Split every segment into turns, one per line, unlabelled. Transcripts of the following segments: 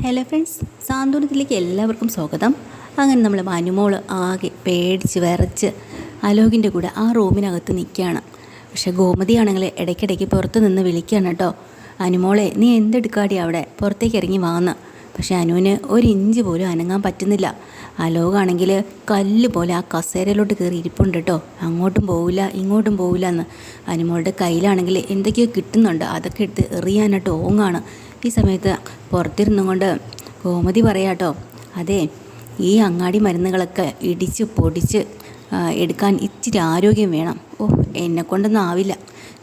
Hello friends, സാന്ത്വനത്തിലേക്ക് എല്ലാവർക്കും സ്വാഗതം. അങ്ങനെ നമ്മൾ അനുമോൾ ആകെ പേടിച്ച് വിറച്ച് അലോകിൻ്റെ കൂടെ ആ റൂമിനകത്ത് നിൽക്കുകയാണ്. പക്ഷേ ഗോമതിയാണെങ്കിൽ ഇടയ്ക്കിടയ്ക്ക് പുറത്ത് നിന്ന് വിളിക്കുകയാണ് കേട്ടോ. അനുമോളെ, നീ എന്തെടുക്കാടി അവിടെ, പുറത്തേക്ക് ഇറങ്ങി വാന്ന്. പക്ഷേ അനുവിന് ഒരു ഇഞ്ച് പോലും അനങ്ങാൻ പറ്റുന്നില്ല. അലോകാണെങ്കിൽ കല്ല് പോലെ ആ കസേരയിലോട്ട് കയറി ഇരിപ്പുണ്ട് കേട്ടോ. അങ്ങോട്ടും പോവില്ല ഇങ്ങോട്ടും പോവില്ല എന്ന്. അനുമോളുടെ കയ്യിലാണെങ്കിൽ എന്തൊക്കെയോ കിട്ടുന്നുണ്ട്, അതൊക്കെ എടുത്ത് എറിയാനായിട്ട് ഓങ്ങാണ്. ഈ സമയത്ത് പുറത്തിരുന്നും കൊണ്ട് ഗോമതി പറയാട്ടോ, അതെ, ഈ അങ്ങാടി മരുന്നുകളൊക്കെ ഇടിച്ച് പൊടിച്ച് എടുക്കാൻ ഇച്ചിരി ആരോഗ്യം വേണം. എന്നെക്കൊണ്ടൊന്നും ആവില്ല.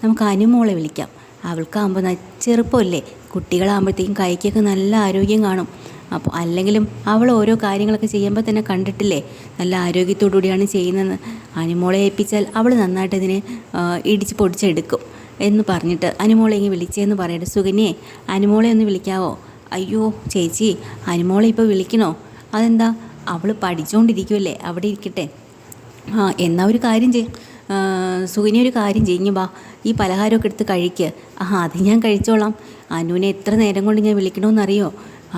നമുക്ക് അനുമോളെ വിളിക്കാം. അവൾക്കാകുമ്പോൾ ചെറുപ്പമല്ലേ, കുട്ടികളാകുമ്പോഴത്തേക്കും കൈക്കൊക്കെ നല്ല ആരോഗ്യം കാണും. അപ്പോൾ അല്ലെങ്കിലും അവൾ ഓരോ കാര്യങ്ങളൊക്കെ ചെയ്യുമ്പോൾ തന്നെ കണ്ടിട്ടില്ലേ, നല്ല ആരോഗ്യത്തോടു കൂടിയാണ് ചെയ്യുന്നതെന്ന്. അനുമോളെ ഏൽപ്പിച്ചാൽ അവൾ നന്നായിട്ട് ഇതിനെ ഇടിച്ച് പൊടിച്ചെടുക്കും എന്ന് പറഞ്ഞിട്ട് അനുമോളെ ഇങ്ങനെ വിളിച്ചതെന്ന് പറയട്ടെ. സുകന്യെ, അനുമോളെ ഒന്ന് വിളിക്കാവോ? അയ്യോ ചേച്ചി, അനുമോളെ ഇപ്പോൾ വിളിക്കണോ? അതെന്താ, അവൾ പഠിച്ചുകൊണ്ടിരിക്കുമല്ലേ, അവിടെ ഇരിക്കട്ടെ. എന്നാൽ ഒരു കാര്യം സുകന്യ, ഒരു കാര്യം ചെയ്യും, വാ, ഈ പലഹാരമൊക്കെ എടുത്ത് കഴിക്കുക. അത് ഞാൻ കഴിച്ചോളാം. അനുവിനെ എത്ര നേരം കൊണ്ട് ഞാൻ വിളിക്കണമെന്നറിയോ?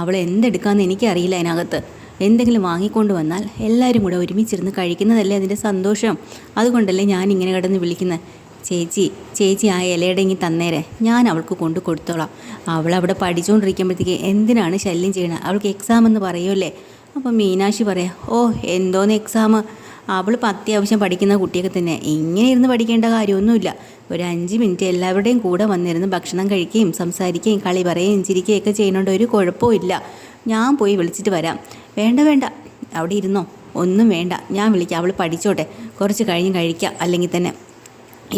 അവൾ എന്തെടുക്കാമെന്ന് എനിക്കറിയില്ല. അതിനകത്ത് എന്തെങ്കിലും വാങ്ങിക്കൊണ്ട് വന്നാൽ എല്ലാവരും കൂടെ ഒരുമിച്ചിരുന്ന് കഴിക്കുന്നതല്ലേ അതിൻ്റെ സന്തോഷം. അതുകൊണ്ടല്ലേ ഞാൻ ഇങ്ങനെ കിടന്ന് വിളിക്കുന്നത്. ചേച്ചി ആ ഇലയുടെ ഇങ്ങി തന്നേരെ, ഞാൻ അവൾക്ക് കൊണ്ട് കൊടുത്തോളാം. അവളവിടെ പഠിച്ചുകൊണ്ടിരിക്കുമ്പോഴത്തേക്ക് എന്തിനാണ് ശല്യം ചെയ്യണത്? അവൾക്ക് എക്സാം എന്ന് പറയുമല്ലേ. അപ്പം മീനാക്ഷി പറയാം, എന്തോന്ന് എക്സാം, അവൾ അത്യാവശ്യം പഠിക്കുന്ന കുട്ടിയൊക്കെ തന്നെ. ഇങ്ങനെ ഇരുന്ന് പഠിക്കേണ്ട കാര്യമൊന്നുമില്ല. ഒരു 5 മിനിറ്റ് എല്ലാവരുടെയും കൂടെ വന്നിരുന്ന് ഭക്ഷണം കഴിക്കുകയും സംസാരിക്കുകയും കളി പറയുകയും ചിരിക്കുകയൊക്കെ ചെയ്യുന്നതുകൊണ്ട് ഒരു കുഴപ്പമില്ല. ഞാൻ പോയി വിളിച്ചിട്ട് വരാം. വേണ്ട, അവിടെ ഇരുന്നോ, ഒന്നും വേണ്ട, ഞാൻ വിളിക്കാം. അവൾ പഠിച്ചോട്ടെ, കുറച്ച് കഴിഞ്ഞ് കഴിക്കാം. അല്ലെങ്കിൽ തന്നെ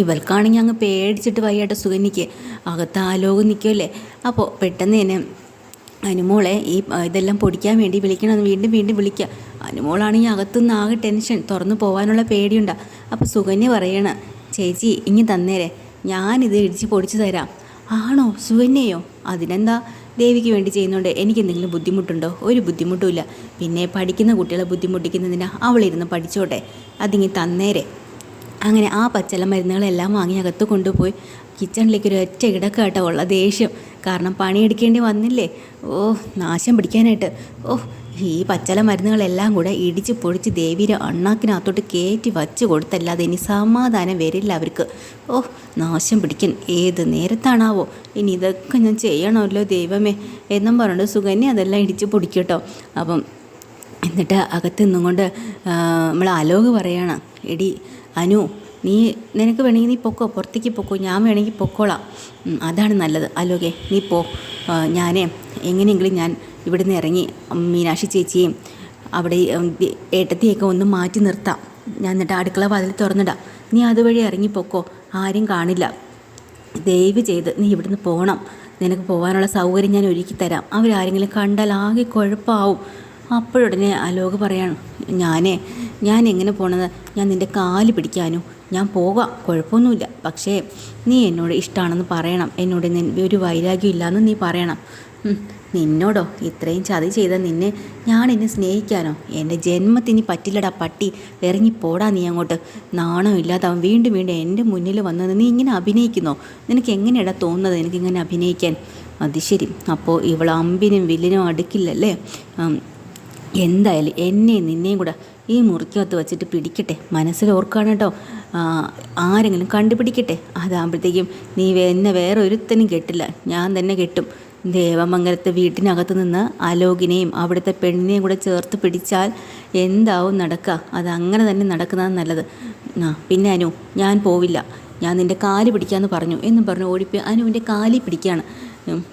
ഇവൾക്കാണെങ്കിൽ അങ്ങ് പേടിച്ചിട്ട് വയ്യാട്ടോ സുകന്യയ്ക്ക്. അകത്ത് ആലോകം നിൽക്കുമല്ലേ. അപ്പോൾ പെട്ടെന്ന് തന്നെ അനുമോളെ ഇതെല്ലാം പൊടിക്കാൻ വേണ്ടി വിളിക്കണമെന്ന് വീണ്ടും വിളിക്കുക. അനുമോളാണെങ്കിൽ അകത്തുനിന്ന് ആകെ ടെൻഷൻ, തുറന്നു പോകാനുള്ള പേടിയുണ്ടാ. അപ്പോൾ സുകന്യ പറയണ, ചേച്ചി ഇങ്ങ് തന്നേരെ, ഞാനിത് ഇടിച്ച് പൊടിച്ചു തരാം. ആണോ സുകന്യയോ? അതിനെന്താ, ദേവിക്ക് വേണ്ടി ചെയ്യുന്നുണ്ട്, എനിക്കെന്തെങ്കിലും ബുദ്ധിമുട്ടുണ്ടോ? ഒരു ബുദ്ധിമുട്ടുമില്ല. പിന്നെ പഠിക്കുന്ന കുട്ടികളെ ബുദ്ധിമുട്ടിക്കുന്നതിനാ, അവളിരുന്ന് പഠിച്ചോട്ടെ, അതിങ്ങി തന്നേരെ. അങ്ങനെ ആ പച്ചല മരുന്നുകളെല്ലാം വാങ്ങി അകത്ത് കൊണ്ടുപോയി കിച്ചണിലേക്ക് ഒരു ഒറ്റ കിടക്കാട്ടോ. ഉള്ള ദേഷ്യം കാരണം പണിയെടുക്കേണ്ടി വന്നില്ലേ. നാശം പിടിക്കാനായിട്ട്. ഈ പച്ചല മരുന്നുകളെല്ലാം കൂടെ ഇടിച്ച് പൊടിച്ച് ദേവിയുടെ അണ്ണാക്കിനകത്തോട്ട് കയറ്റി വച്ച് കൊടുത്തല്ലാതെ ഇനി സമാധാനം വരില്ല അവർക്ക്. നാശം പിടിക്കാൻ ഏത് നേരത്താണാവോ, ഇനി ഇതൊക്കെ ഞാൻ ചെയ്യണമല്ലോ ദൈവമേ എന്നും പറഞ്ഞിട്ട് സുകന്യ അതെല്ലാം ഇടിച്ച് പൊടിക്കട്ടോ. അപ്പം എന്നിട്ട് അകത്ത് നിന്നും കൊണ്ട് നമ്മൾ അലോക് പറയാണ്, എടി അനു, നിനക്ക് വേണമെങ്കിൽ നീ പൊക്കോ, പുറത്തേക്ക് പൊക്കോ, ഞാൻ വേണമെങ്കിൽ പൊക്കോളാം. അതാണ് നല്ലത്. അലോകെ, നീ പോ. ഞാനേ എങ്ങനെയെങ്കിലും ഞാൻ ഇവിടുന്ന് ഇറങ്ങി മീനാക്ഷി ചേച്ചിയും അവിടെ ഏട്ടത്തിയൊക്കെ ഒന്ന് മാറ്റി നിർത്താം. ഞാൻ എന്നിട്ട് അടുക്കള വാതിൽ തുറന്നിടാം. നീ അതുവഴി ഇറങ്ങിപ്പൊക്കോ, ആരും കാണില്ല. ദയവ് ചെയ്ത് നീ ഇവിടുന്ന് പോകണം. നിനക്ക് പോകാനുള്ള സൗകര്യം ഞാൻ ഒരുക്കി തരാം. അവരാരെങ്കിലും കണ്ടാൽ ആകെ കുഴപ്പമാവും. അപ്പോഴുടനെ അലോക് പറയാണ്, ഞാൻ എങ്ങനെ പോണത്? ഞാൻ നിൻ്റെ കാല് പിടിക്കാനോ? ഞാൻ പോകാം, കുഴപ്പമൊന്നുമില്ല. പക്ഷേ നീ എന്നോട് ഇഷ്ടമാണെന്ന് പറയണം. എന്നോട് ഒരു വൈരാഗ്യം ഇല്ലയെന്ന് നീ പറയണം. നിന്നോടോ ഇത്രയും ചതി ചെയ്ത നിന്നെ ഞാൻ എന്നെ സ്നേഹിക്കാനോ? എൻ്റെ ജന്മത്തിന് പറ്റില്ലടാ പട്ടി, ഇറങ്ങിപ്പോടാ നീ അങ്ങോട്ട്. നാണോ ഇല്ലാതാവും വീണ്ടും എൻ്റെ മുന്നിൽ വന്നത്. നീ ഇങ്ങനെ അഭിനയിക്കുന്നോ? നിനക്ക് എങ്ങനെയാടാ തോന്നുന്നത് എനിക്കിങ്ങനെ അഭിനയിക്കാൻ? അത് ശരി, അപ്പോൾ ഇവൾ അമ്പിനും വില്ലിനും അടുക്കില്ലല്ലേ? എന്തായാലും എന്നെയും നിന്നെയും കൂടെ ഈ മുറിക്കകത്ത് വെച്ചിട്ട് പിടിക്കട്ടെ. മനസ്സിൽ ഓർക്കാണ് കേട്ടോ, ആരെങ്കിലും കണ്ടുപിടിക്കട്ടെ. അതാകുമ്പോഴത്തേക്കും നീ എന്നെ വേറെ ഒരുത്തനും കെട്ടില്ല, ഞാൻ തന്നെ കെട്ടും. ദേവമംഗലത്തെ വീട്ടിനകത്ത് നിന്ന് അലോകിനെയും അവിടുത്തെ പെണ്ണിനെയും കൂടെ ചേർത്ത് പിടിച്ചാൽ എന്താവും നടക്കുക? അതങ്ങനെ തന്നെ നടക്കുന്നതാണ് നല്ലത്. പിന്നെ അനു, ഞാൻ പോവില്ല, ഞാൻ നിൻ്റെ കാല് പിടിക്കാമെന്ന് പറഞ്ഞു എന്നും പറഞ്ഞു ഓടിപ്പോയി അനുവിൻ്റെ കാലിൽ പിടിക്കുകയാണ്.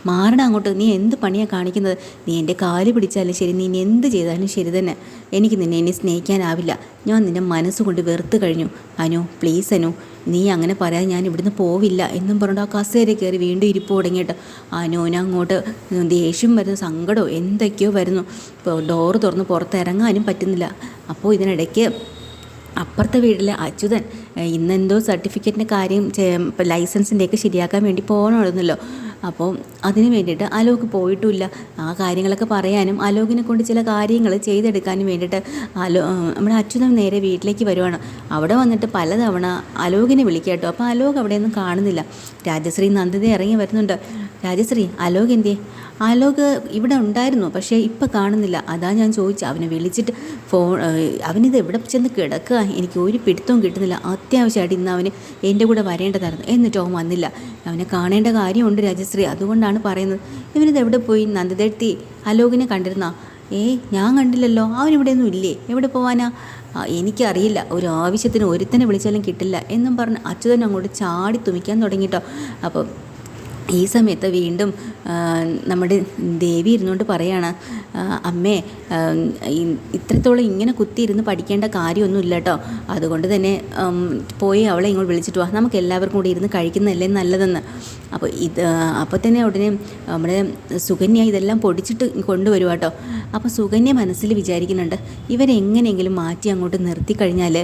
മാറണം അങ്ങോട്ട്, നീ എന്ത് പണിയാണ് കാണിക്കുന്നത്? നീ എൻ്റെ കാല് പിടിച്ചാലും ശരി, നീ എന്ത് ചെയ്താലും ശരി തന്നെ, എനിക്ക് നിന്നെ ഇനി സ്നേഹിക്കാനാവില്ല. ഞാൻ നിന്നെ മനസ്സുകൊണ്ട് വെറുത്ത് കഴിഞ്ഞു. അനു പ്ലീസ് അനു, നീ അങ്ങനെ പറയാൻ ഞാൻ ഇവിടുന്ന് പോവില്ല എന്നും പറഞ്ഞിട്ട് ആ കസേര കയറി വീണ്ടും ഇരിപ്പ് തുടങ്ങിയിട്ട് അനുവിനങ്ങോട്ട് ദേഷ്യം വരുന്നു, സങ്കടമോ എന്തൊക്കെയോ വരുന്നു. ഇപ്പോൾ ഡോറ് തുറന്ന് പുറത്തിറങ്ങാനും പറ്റുന്നില്ല. അപ്പോൾ ഇതിനിടയ്ക്ക് അപ്പുറത്തെ വീട്ടിലെ അച്യുതൻ ഇന്നെന്തോ സർട്ടിഫിക്കറ്റിൻ്റെ കാര്യം ലൈസൻസിൻ്റെയൊക്കെ ശരിയാക്കാൻ വേണ്ടി പോകണമായിരുന്നല്ലോ. അപ്പോൾ അതിന് വേണ്ടിയിട്ട് അലോക് പോയിട്ടുമില്ല. ആ കാര്യങ്ങളൊക്കെ പറയാനും അലോകിനെ കൊണ്ട് ചില കാര്യങ്ങൾ ചെയ്തെടുക്കാനും വേണ്ടിയിട്ട് നമ്മുടെ അച്യുതൻ നേരെ വീട്ടിലേക്ക് വരുവാണ്. അവിടെ വന്നിട്ട് പലതവണ അലോകിനെ വിളിക്കുക കേട്ടോ. അപ്പോൾ അലോക് അവിടെയൊന്നും കാണുന്നില്ല. രാജശ്രീ നന്ദിത ഇറങ്ങി വരുന്നുണ്ട്. രാജശ്രീ, അലോക് എന്തേ? ആലോക് ഇവിടെ ഉണ്ടായിരുന്നു, പക്ഷേ ഇപ്പം കാണുന്നില്ല. അതാ ഞാൻ ചോദിച്ചത്. അവനെ വിളിച്ചിട്ട് അവനിത് എവിടെ ചെന്ന് കിടക്കുക, എനിക്ക് ഒരു പിടുത്തവും കിട്ടുന്നില്ല. അത്യാവശ്യമായിട്ട് ഇന്ന് അവന് എൻ്റെ കൂടെ വരേണ്ടതായിരുന്നു, എന്നിട്ട് അവൻ വന്നില്ല. അവനെ കാണേണ്ട കാര്യമുണ്ട് രാജശ്രീ, അതുകൊണ്ടാണ് പറയുന്നത്. ഇവനിത് എവിടെ പോയി? നന്ദിതേട്ടി ആലോകിനെ കണ്ടിരുന്നാ? ഞാൻ കണ്ടില്ലല്ലോ. അവനിവിടെയൊന്നും ഇല്ലേ? എവിടെ പോവാനാ? എനിക്കറിയില്ല, ഒരു ആവശ്യത്തിന് ഒരുത്തനെ വിളിച്ചാലും കിട്ടില്ല എന്നും പറഞ്ഞ് അച്യുതൻ അങ്ങോട്ട് ചാടി തുമിക്കാൻ തുടങ്ങിട്ടോ. അപ്പോൾ ഈ സമയത്ത് വീണ്ടും നമ്മുടെ ദേവി ഇരുന്നുകൊണ്ട് പറയാണ്, അമ്മേ, ഇത്രത്തോളം ഇങ്ങനെ കുത്തിയിരുന്ന് പഠിക്കേണ്ട കാര്യമൊന്നുമില്ല കേട്ടോ. അതുകൊണ്ട് തന്നെ പോയി അവളെ ഇങ്ങോട്ട് വിളിച്ചിട്ട് വാ, നമുക്ക് എല്ലാവർക്കും കൂടി ഇരുന്ന് കഴിക്കുന്നതല്ലേ നല്ലതെന്ന്. അപ്പോൾ തന്നെ ഉടനെ നമ്മുടെ സുകന്യ ഇതെല്ലാം പൊടിച്ചിട്ട് കൊണ്ടുവരും കേട്ടോ. അപ്പോൾ സുകന്യ മനസ്സിൽ വിചാരിക്കുന്നുണ്ട്, ഇവരെങ്ങനെയെങ്കിലും മാറ്റി അങ്ങോട്ട് നിർത്തിക്കഴിഞ്ഞാൽ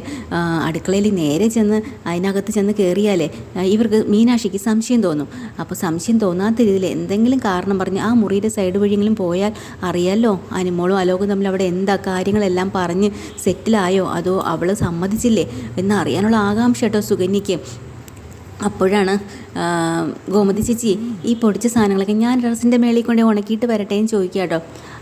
അടുക്കളയിൽ നേരെ ചെന്ന് അതിനകത്ത് ചെന്ന് കയറിയാലേ ഇവർക്ക് മീനാക്ഷിക്ക് സംശയം തോന്നും. അപ്പോൾ സംശയം തോന്നാത്ത രീതിയിൽ എന്തെങ്കിലും കാരണം പറഞ്ഞ് ആ മുറിയുടെ സൈഡ് വഴിയെങ്കിലും പോയാൽ അറിയാമല്ലോ അനുമോളും അലോകും തമ്മിൽ അവിടെ എന്താ കാര്യങ്ങളെല്ലാം പറഞ്ഞ് സെറ്റിലായോ അതോ അവൾ സമ്മതിച്ചില്ലേ എന്നറിയാനുള്ള ആകാംക്ഷ കേട്ടോ സുകന്യയ്ക്ക്. അപ്പോഴാണ് ഗോമതി ചേച്ചി, ഈ പൊടിച്ച സാധനങ്ങളൊക്കെ ഞാൻ ടെറസിൻ്റെ മേളിൽ കൊണ്ട് ഉണക്കിയിട്ട് വരട്ടെ എന്ന് ചോദിക്കുക കേട്ടോ.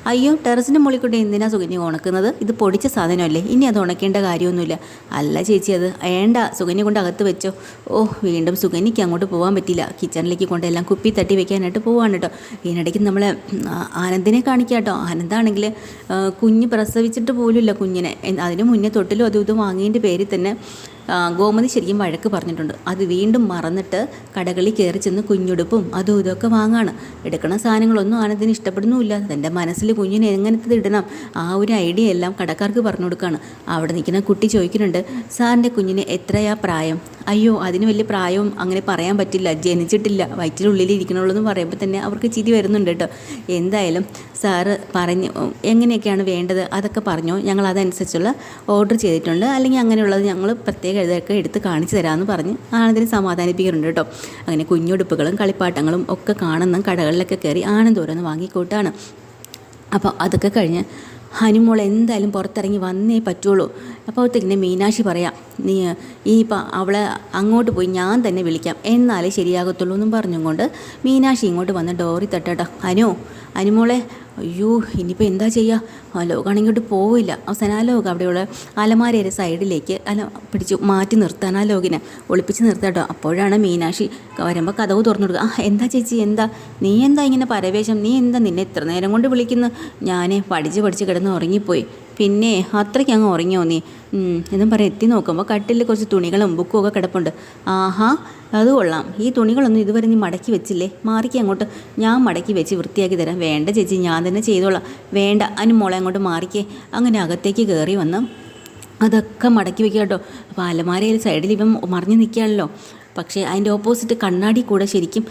അയ്യോ, ടെറസിൻ്റെ മുകളിൽ കൊണ്ട് എന്തിനാ സുകന്യ ഉണക്കുന്നത്? ഇത് പൊടിച്ച സാധനമല്ലേ, ഇനി അത് ഉണക്കേണ്ട കാര്യമൊന്നുമില്ല. അല്ല ചേച്ചി, അത് വേണ്ട, സുകന്യ കൊണ്ട് അകത്ത് വെച്ചോ. വീണ്ടും സുകന്യയ്ക്ക് അങ്ങോട്ട് പോകാൻ പറ്റില്ല. കിച്ചണിലേക്ക് കൊണ്ടെല്ലാം കുപ്പി തട്ടി വെക്കാനായിട്ട് പോവാണ് കേട്ടോ. ഇതിനിടയ്ക്ക് നമ്മൾ ആനന്ദിനെ കാണിക്കാം കേട്ടോ. ആനന്ദാണെങ്കിൽ കുഞ്ഞ് പ്രസവിച്ചിട്ട് പോലുമില്ല കുഞ്ഞിനെ. അതിന് മുന്നേ തൊട്ടിലും അതും ഇതും വാങ്ങിയതിൻ്റെ പേരിൽ തന്നെ ഗോമതി ശരിക്കും വഴക്ക് പറഞ്ഞിട്ടുണ്ട്. അത് വീണ്ടും മറന്നിട്ട് കടകളിൽ കയറി ചെന്ന് കുഞ്ഞുടുപ്പും അതും ഇതൊക്കെ വാങ്ങാണ്. എടുക്കണ സാധനങ്ങളൊന്നും ആനന്ദിന് ഇഷ്ടപ്പെടുന്നുമില്ല. തൻ്റെ മനസ്സിൽ കുഞ്ഞിനെ എങ്ങനത്തെ ഇടണം ആ ഒരു ഐഡിയ എല്ലാം കടക്കാർക്ക് പറഞ്ഞു കൊടുക്കുകയാണ്. അവിടെ നിൽക്കുന്ന കുട്ടി ചോദിക്കുന്നുണ്ട്, സാറിൻ്റെ കുഞ്ഞിന് എത്രയാ പ്രായം? അയ്യോ, അതിന് വലിയ പ്രായവും അങ്ങനെ പറയാൻ പറ്റില്ല, ജനിച്ചിട്ടില്ല, വയറ്റിനുള്ളിൽ ഇരിക്കണുള്ളൂ എന്ന് പറയുമ്പോൾ തന്നെ അവർക്ക് ചിരി വരുന്നുണ്ട് കേട്ടോ. എന്തായാലും സാറ് പറഞ്ഞു എങ്ങനെയൊക്കെയാണ് വേണ്ടത് അതൊക്കെ പറഞ്ഞോ, ഞങ്ങൾ അതനുസരിച്ചുള്ള ഓർഡർ ചെയ്തിട്ടുണ്ട്, അല്ലെങ്കിൽ അങ്ങനെയുള്ളത് ഞങ്ങൾ പ്രത്യേക ഇതൊക്കെ എടുത്ത് കാണിച്ചു തരാമെന്ന് പറഞ്ഞ് ആനന്ദിനെ സമാധാനിപ്പിക്കുന്നുണ്ട് കേട്ടോ. അങ്ങനെ കുഞ്ഞുടുപ്പുകളും കളിപ്പാട്ടങ്ങളും ഒക്കെ കാണുന്ന കടകളിലൊക്കെ കയറി ആനന്ദ് ഓരോന്ന് വാങ്ങിക്കോട്ടാണ്. അപ്പോൾ അതൊക്കെ കഴിഞ്ഞ് ഹനുമോൾ എന്തായാലും പുറത്തിറങ്ങി വന്നേ പറ്റുള്ളൂ. അപ്പോഴത്തേക്കിനെ മീനാക്ഷി പറയാം, നീ ഇനിയിപ്പോൾ അവളെ അങ്ങോട്ട് പോയി ഞാൻ തന്നെ വിളിക്കാം, എന്നാലേ ശരിയാകത്തുള്ളൂ എന്നും പറഞ്ഞുകൊണ്ട് മീനാക്ഷി ഇങ്ങോട്ട് വന്ന് ഡോറി തട്ടട്ടോ. അനുമോളെ, അയ്യോ ഇനിയിപ്പോൾ എന്താ ചെയ്യുക? ലോകാണെങ്കിൽ ഇങ്ങോട്ട് പോവില്ല. അവസാനം ആ ലോക അവിടെയുള്ള അലമാരയുടെ സൈഡിലേക്ക് പിടിച്ച് മാറ്റി നിർത്താൻ ആ ലോകിനെ ഒളിപ്പിച്ച് നിർത്താട്ടോ. അപ്പോഴാണ് മീനാക്ഷി വരുമ്പോൾ കതവ് തുറന്നു കൊടുക്കുക. എന്താ ചേച്ചി, എന്താ നീ എന്താ ഇങ്ങനെ പരവേശം? നീ എന്താ നിന്നെ ഇത്ര നേരം കൊണ്ട് വിളിക്കുന്നു? ഞാൻ പഠിച്ച് കിടന്ന് ഉറങ്ങിപ്പോയി. പിന്നെ അത്രയ്ക്ക് അങ്ങ് ഉറങ്ങിയോ നീ എന്നും പറഞ്ഞ് എത്തി നോക്കുമ്പോൾ കട്ടിലിൽ കുറച്ച് തുണികളും ബുക്കും ഒക്കെ കിടപ്പുണ്ട്. ആഹാ, അത് കൊള്ളാം. ഈ തുണികളൊന്നും ഇതുവരെ നീ മടക്കി വെച്ചില്ലേ? മാറിക്ക് അങ്ങോട്ട്, ഞാൻ മടക്കി വെച്ച് വൃത്തിയാക്കി തരാം. വേണ്ട ചേച്ചി, ഞാൻ തന്നെ ചെയ്തോളാം. വേണ്ട, മോളെ അങ്ങോട്ട് മാറിക്കേ. അങ്ങനെ അകത്തേക്ക് കയറി വന്ന് അതൊക്കെ മടക്കി വെക്കുക കേട്ടോ. അപ്പോൾ അലമാരയിൽ സൈഡിൽ ഇവൻ മറിഞ്ഞ് നിൽക്കുകയാണല്ലോ. പക്ഷേ അതിൻ്റെ ഓപ്പോസിറ്റ് കണ്ണാടി കൂടെ ശരിക്കും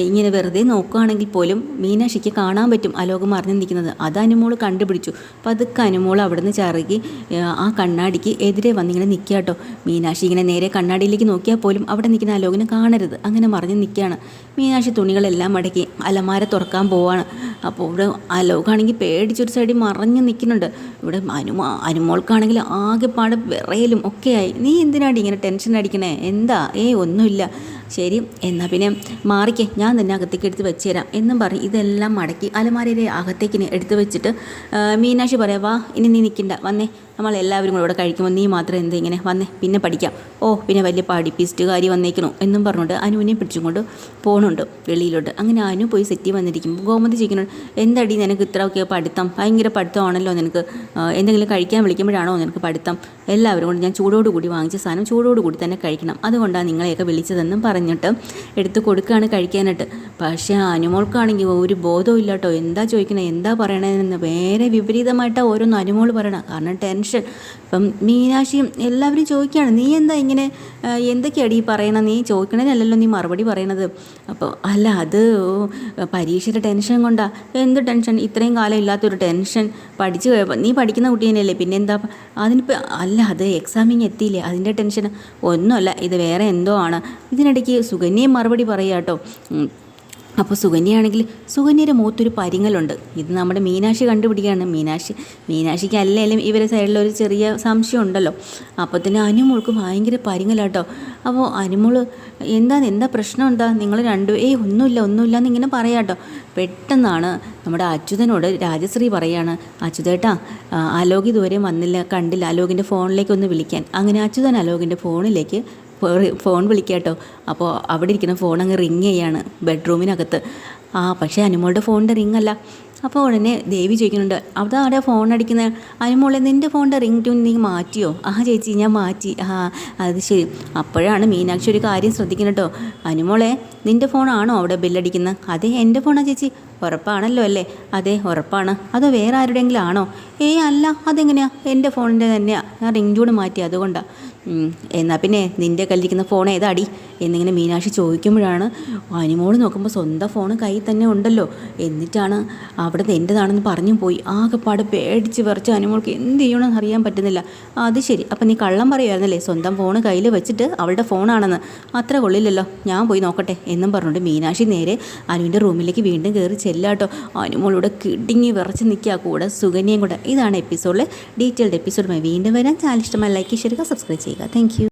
ഇങ്ങനെ വെറുതെ നോക്കുകയാണെങ്കിൽ പോലും മീനാക്ഷിക്ക് കാണാൻ പറ്റും അലോകം മറിഞ്ഞു നിൽക്കുന്നത്. അത് അനുമോൾ കണ്ടുപിടിച്ചു. അപ്പോൾ അതൊക്കെ അനുമോൾ അവിടെ നിന്ന് ചറുകി ആ കണ്ണാടിക്ക് എതിരെ വന്നിങ്ങനെ നിൽക്കുക കേട്ടോ. മീനാക്ഷി ഇങ്ങനെ നേരെ കണ്ണാടിയിലേക്ക് നോക്കിയാൽ പോലും അവിടെ നിൽക്കുന്ന അലോകിനെ കാണരുത്, അങ്ങനെ മറിഞ്ഞു നിൽക്കുകയാണ്. മീനാക്ഷി തുണികളെല്ലാം മടക്കി അലമാര തുറക്കാൻ പോവാണ്. അപ്പോൾ ഇവിടെ അലോകാണെങ്കിൽ പേടിച്ചൊരു സൈഡിൽ മറിഞ്ഞു നിൽക്കുന്നുണ്ട്. ഇവിടെ അനുമോൾക്കാണെങ്കിൽ ആകെപ്പാടെ വിറയലും ഒക്കെയായി. നീ എന്തിനാടി ഇങ്ങനെ ടെൻഷൻ അടിക്കണേ? എന്താ? ഒന്നുമില്ല. ശരി, എന്നാൽ പിന്നെ മാറിക്കേ, ഞാൻ തന്നെ അകത്തേക്ക് എടുത്ത് വെച്ച് തരാം എന്നും പറഞ്ഞ് ഇതെല്ലാം മടക്കി അലമാരയുടെ അകത്തേക്കിന് എടുത്ത് വെച്ചിട്ട് മീനാക്ഷി പറയാം, വാ ഇനി നീ നിൽക്കണ്ട, വന്നേ, നമ്മളെല്ലാവരും കൂടെ ഇവിടെ കഴിക്കുമ്പോൾ നീ മാത്രം എന്താ ഇങ്ങനെ വന്നേ, പിന്നെ പഠിക്കാം. പിന്നെ വലിയ പഠിപ്പിസ്റ്റുകാരി വന്നേക്കണോ എന്നും പറഞ്ഞുകൊണ്ട് അനുവിനെ പിടിച്ചും കൊണ്ട് പോകുന്നുണ്ട് വെളിയിലോട്ട്. അങ്ങനെ അനു പോയി സെറ്റി വന്നിരിക്കുമ്പോൾ ഗോമതി ചോദിക്കുന്നുണ്ട്, എന്താടി നിനക്ക് ഇത്രയൊക്കെ പഠിത്തം? ഭയങ്കര പഠിത്തമാണല്ലോ നിനക്ക്. എന്തെങ്കിലും കഴിക്കാൻ വിളിക്കുമ്പോഴാണോ നിനക്ക് പഠിത്തം? എല്ലാവരും കൊണ്ട് ഞാൻ ചൂടോടുകൂടി വാങ്ങിച്ച സാധനം ചൂടോടുകൂടി തന്നെ കഴിക്കണം, അതുകൊണ്ടാണ് നിങ്ങളെയൊക്കെ വിളിച്ചതെന്നും പറഞ്ഞിട്ട് എടുത്ത് കൊടുക്കുകയാണ് കഴിക്കാനായിട്ട്. പക്ഷേ അനുമോൾക്കാണെങ്കിൽ ഒരു ബോധവും ഇല്ല കേട്ടോ. എന്താ ചോദിക്കണേ, എന്താ പറയണതെന്ന് വേറെ വിപരീതമായിട്ടാണ് ഓരോന്ന് അനുമോൾ പറയണം. കാരണം ടെൻഷൻ. ഇപ്പം മീനാക്ഷിയും എല്ലാവരും ചോദിക്കുകയാണ്, നീ എന്താ ഇങ്ങനെ എന്തൊക്കെയാണ് ഈ പറയണത്? നീ ചോദിക്കണതിനല്ലല്ലോ നീ മറുപടി പറയണത്. അപ്പോൾ അല്ല, അത് പരീക്ഷയുടെ ടെൻഷൻ കൊണ്ടാ. എന്ത് ടെൻഷൻ? ഇത്രയും കാലം ഇല്ലാത്തൊരു ടെൻഷൻ. നീ പഠിക്കുന്ന കുട്ടി തന്നെയല്ലേ, പിന്നെന്താ? അതിനിപ്പോൾ അല്ല, അത് എക്സാമിങ് എത്തിയില്ലേ, അതിൻ്റെ ടെൻഷൻ. ഒന്നുമല്ല, ഇത് വേറെ എന്തോ ആണ്. ഇതിനിടയ്ക്ക് സുകന്യയും മറുപടി പറയുക കേട്ടോ. അപ്പോൾ സുകന്യയാണെങ്കിൽ സുകന്യയുടെ മുഖത്തൊരു പരിങ്ങലുണ്ട്. ഇത് നമ്മുടെ മീനാക്ഷി കണ്ടുപിടിക്കുകയാണ്. മീനാക്ഷിക്ക് അല്ലെങ്കിലും ഇവരെ സൈഡിലൊരു ചെറിയ സംശയം ഉണ്ടല്ലോ. അപ്പോൾ തന്നെ അനുമോൾക്ക് ഭയങ്കര പരിങ്ങലാട്ടോ. അപ്പോൾ അനുമോൾ എന്താ പ്രശ്നം എന്താ നിങ്ങൾ ഒന്നുമില്ല എന്നിങ്ങനെ പറയാട്ടോ. പെട്ടെന്നാണ് നമ്മുടെ അച്യുതനോട് രാജശ്രീ പറയാണ്, അച്യുതേട്ടാ അലോക് ഇതുവരെ വന്നില്ല, കണ്ടില്ല, അലോകിൻ്റെ ഫോണിലേക്ക് ഒന്ന് വിളിക്കാൻ. അങ്ങനെ അച്യുതൻ അലോകിൻ്റെ ഫോണിലേക്ക് ഫോൺ വിളിക്കാട്ടോ. അപ്പോൾ അവിടെ ഇരിക്കുന്ന ഫോൺ അങ്ങ് റിങ് ചെയ്യാണ് ബെഡ്റൂമിനകത്ത്. പക്ഷേ അനുമോളുടെ ഫോണിൻ്റെ റിങ് അല്ല. അപ്പോൾ ഉടനെ ദേവി ചോദിക്കുന്നുണ്ട്, അവിടെ ഫോൺ അടിക്കുന്നത് അനുമോളെ, നിൻ്റെ ഫോണിൻ്റെ റിങ് ട്യൂൺ നീ മാറ്റിയോ? ചേച്ചി ഞാൻ മാറ്റി. അത് ശരി. അപ്പോഴാണ് മീനാക്ഷി ഒരു കാര്യം ശ്രദ്ധിക്കുന്നത് കേട്ടോ. അനുമോളെ, നിൻ്റെ ഫോണാണോ അവിടെ ബില്ലടിക്കുന്നത്? അതെ, എൻ്റെ ഫോണാണ് ചേച്ചി. ഉറപ്പാണല്ലോ അല്ലേ? അതെ ഉറപ്പാണ്. അതോ വേറെ ആരുടെയെങ്കിലും ആണോ? അല്ല, അതെങ്ങനെയാ? എൻ്റെ ഫോണിൻ്റെ തന്നെയാണ്, ഞാൻ റിങ് ട്യൂൺ മാറ്റി, അതുകൊണ്ടാണ്. എന്നാൽ പിന്നെ നിൻ്റെ കയ്യിലിരിക്കുന്ന ഫോൺ ഏതാടി എന്നിങ്ങനെ മീനാക്ഷി ചോദിക്കുമ്പോഴാണ് അനുമോൾ നോക്കുമ്പോൾ സ്വന്തം ഫോൺ കയ്യിൽ തന്നെ ഉണ്ടല്ലോ. എന്നിട്ടാണ് അവിടുത്തെ എൻ്റെതാണെന്ന് പറഞ്ഞു പോയി. ആകെപ്പാട് പേടിച്ച് വിറച്ച് അനുമോൾക്ക് എന്ത് ചെയ്യണമെന്ന് അറിയാൻ പറ്റുന്നില്ല. അത് ശരി, അപ്പം നീ കള്ളം പറയുമായിരുന്നല്ലേ, സ്വന്തം ഫോൺ കയ്യിൽ വെച്ചിട്ട് അവളുടെ ഫോണാണെന്ന്? അത്ര കൊള്ളില്ലല്ലോ, ഞാൻ പോയി നോക്കട്ടെ എന്നും പറഞ്ഞുകൊണ്ട് മീനാക്ഷി നേരെ അനുവിൻ്റെ റൂമിലേക്ക് വീണ്ടും കയറി ചെല്ലാട്ടോ. അനുമോളൂടെ കിടുങ്ങി വിറച്ച് നിൽക്കുക, കൂടെ സുകന്യയും കൂടെ. ഇതാണ് എപ്പിസോഡിലെ ഡീറ്റെയിൽഡ് എപ്പിസോഡുമായി വീണ്ടും വരാൻ. ചാനൽ ഇഷ്ടമായി ലൈക്ക് ചെയ്യുക, സബ്സ്ക്രൈബ് ചെയ്യുക. Thank you.